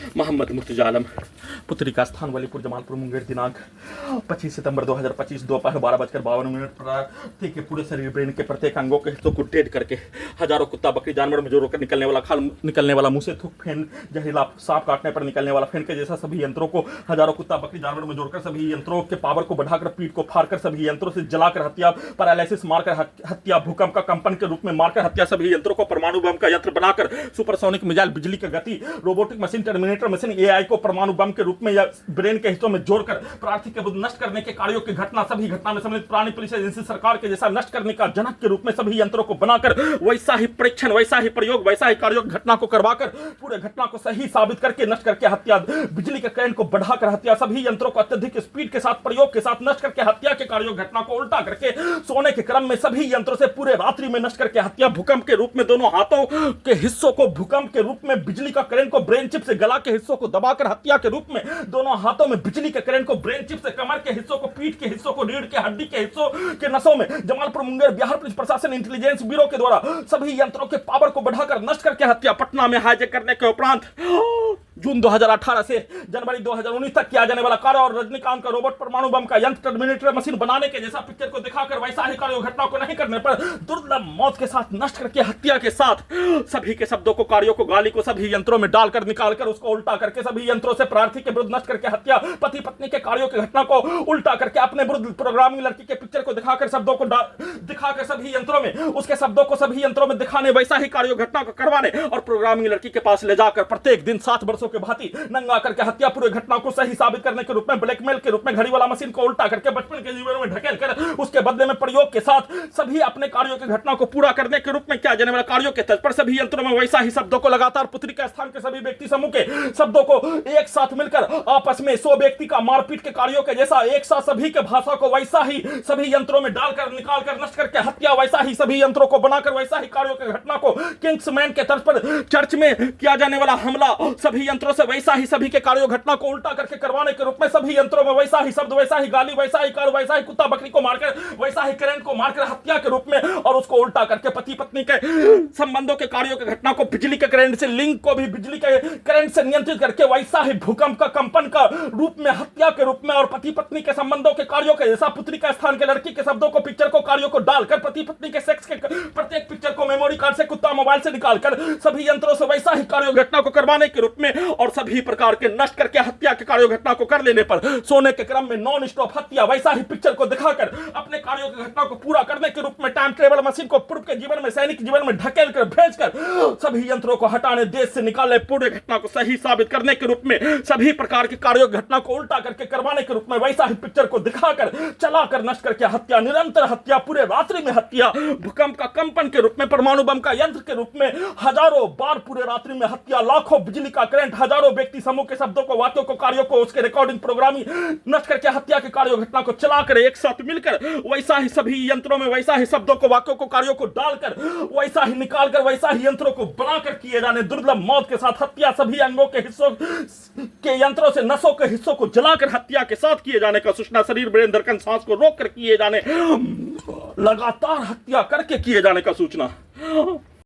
मोहम्मद मुर्तजा आलम, पुत्री का स्थान वलीपुर जमालपुर मुंगेर, दिनांक 25 सितंबर 2025 दोपहर 12:52 प्रार्थी के पूरे शरीर ब्रेन के प्रत्येक अंगों के हिस्सों को डेड करके हजारों कुत्ता बकरी जानवर में जोड़कर निकलने वाला खाल निकलने वाला मुंह से थूक फेन, जहरीला सांप काटने पर निकलने वाला फेन के जैसा सभी यंत्रों को हजारों कुत्ता बकरी जानवर में जोड़कर सभी यंत्रों के पावर को बढ़ाकर पीठ को फाड़कर सभी यंत्रों से जलाकर हत्या, पैरालिसिस मारकर हत्या, भूकंप का कंपन के रूप में मारकर हत्या, सभी यंत्रों को परमाणु बम का यंत्र बनाकर सुपरसोनिक मिसाइल, बिजली की गति, robotic machine, terminator machine, AI को परमाणु बम के रूप में या ब्रेन के हिस्सों में जोड़कर प्रार्थी के बुद्ध नष्ट करने के कार्यों की घटना, सभी घटना में सम्मिलित प्राणी पुलिस एजेंसी सरकार के जैसा नष्ट करने का जनक के रूप में सभी यंत्रों को बनाकर वैसा ही परीक्षण, वैसा ही प्रयोग, वैसा ही कार्यों घटना को करवाकर पूरे घटना को सही साबित करके नष्ट करके हत्या, बिजली के करंट को बढ़ाकर हत्या, सभी यंत्रों को अत्यधिक स्पीड के साथ प्रयोग के साथ नष्ट करके हत्या के कार्यों घटना को उल्टा करके सोने के क्रम में सभी यंत्रों से पूरे रात्रि में नष्ट करके हत्या, भूकंप के रूप में दोनों हाथों के हिस्सों को भूकंप के रूप में, बिजली का करंट को ब्रेन चिप से गला के हिस्सों को दबाकर हत्या के रूप में, दोनों हाथों में बिजली के करंट को ब्रेन चिप से कमर के हिस्सों को, पीठ के हिस्सों को, रीढ़ के हड्डी के हिस्सों के नसों में जमालपुर मुंगेर बिहार पुलिस प्रशासन इंटेलिजेंस ब्यूरो के द्वारा सभी यंत्रों के पावर को बढ़ाकर नष्ट करके हत्या, पटना में हाईजैक करने के उपरांत जून 2018 से जनवरी 2019 तक किया जाने वाला कार्य और रजनीकांत का रोबोट परमाणु बम का यंत्र, टर्मिनेटर मशीन बनाने के जैसा पिक्चर को दिखाकर वैसा ही कार्य घटना को नहीं करने पर दुर्लभ मौत के साथ नष्ट करके हत्या के साथ सभी के शब्दों को, कार्यों को, गाली को सभी यंत्रों में डालकर निकालकर उसको उल्टा करके सभी यंत्रों से प्रार्थी के विरुद्ध नष्ट करके हत्या, पति पत्नी के कार्यों की घटना को उल्टा करके अपने विरुद्ध प्रोग्रामिंग लड़की के पिक्चर को दिखाकर शब्दों को दिखाकर सभी यंत्रों में उसके शब्दों को सभी यंत्रों में दिखाने, वैसा ही कार्यों घटना को करवाने और प्रोग्रामिंग लड़की के पास ले जाकर प्रत्येक दिन 7 वर्षों के भांति नंगा करके हत्या, पूरे घटना को सही साबित करने के रूप में ब्लैकमेल के रूप में घड़ी वाला मशीन को उल्टा करके बचपन के जीवन में ढकेल कर उसके बदले में प्रयोग के साथ सभी अपने कार्यों की घटना को पूरा करने के रूप में किया जाने वाला कार्यों के तर्ज पर सभी यंत्रों में वैसा ही शब्दों को लगातार पुत्री का स्थान के सभी व्यक्ति समूह के शब्दों को एक साथ मिलकर आपस में 100 व्यक्ति का मारपीट के कार्यों के जैसा एक साथ सभी के भाषा को वैसा ही सभी यंत्रों में डालकर निकालकर नष्ट करके हत्या, वैसा ही सभी यंत्रों को बनाकर वैसा ही कार्यों की घटना को किंग्समैन के तर्ज पर चर्च में किया जाने वाला हमला सभी यंत्रों से वैसा ही सभी के कार्यों घटना को उल्टा करके करवाने के रूप में सभी यंत्रों में वैसा ही शब्द, वैसा ही गाली, वैसा ही कार्य, वैसा ही कुत्ता बकरी को मारकर वैसा ही करंट को मारकर हत्या के रूप में और उसको उल्टा करके पति पत्नी के संबंधों के कार्यों की घटना को बिजली के करंट से लिंक को भी बिजली के करंट से नियंत्रित करके वैसा ही भूकंप का कंपन का रूप में हत्या के रूप में और पति पत्नी के संबंधों के कार्यों के जैसा पुत्री का स्थान के लड़की के शब्दों को, पिक्चर को, कार्यों को डालकर पति पत्नी के सेक्स के प्रत्येक पिक्चर को मेमोरी कार्ड से, कुत्ता मोबाइल से निकालकर सभी यंत्रों से वैसा ही कार्यों घटना को करवाने के रूप में और सभी प्रकार के नष्ट करके हत्या के कार्यों घटना को कर लेने पर सोने के क्रम में नॉन स्टॉप हत्या, वैसा ही पिक्चर को दिखाकर अपने कार्यों की घटना को पूरा करने के रूप में टाइम ट्रेवल मशीन को पूर्व के जीवन में, सैनिक जीवन में ढकेल कर भेजकर सभी यंत्रों को हटाने, देश से निकालने, पूरे घटना को सही साबित करने के रूप में सभी प्रकार की कार्यों घटना को उल्टा करके करवाने के रूप में वैसा ही पिक्चर को दिखाकर चलाकर नष्ट करके हत्या, निरंतर हत्या, पूरे रात्रि में हत्या, भूकंप का कंपन के रूप में, परमाणु बम का यंत्र के रूप में हजारों बार पूरे रात्रि में हत्या, लाखों बिजली का करंट, हजारों व्यक्ति समूह के शब्दों को, वाक्यों को, कार्यों को, उसके रिकॉर्डिंग प्रोग्रामिंग नष्ट करके हत्या के कार्यों घटना को चलाकर एक साथ मिलकर वैसा ही सभी यंत्रों में वैसा ही शब्दों को, वाक्यों को, कार्यों को डालकर वैसा ही निकालकर वैसा ही यंत्रों को बनाकर किए जाने दुर्लभ मौत के साथ हत्या, सभी अंगों के हिस्सों के यंत्रों से नसों के हिस्सों को जलाकर हत्या के साथ किए जाने का सूचना, शरीर ब्रेन धड़कन सांस को रोक कर किए जाने, लगातार हत्या करके किए जाने का सूचना।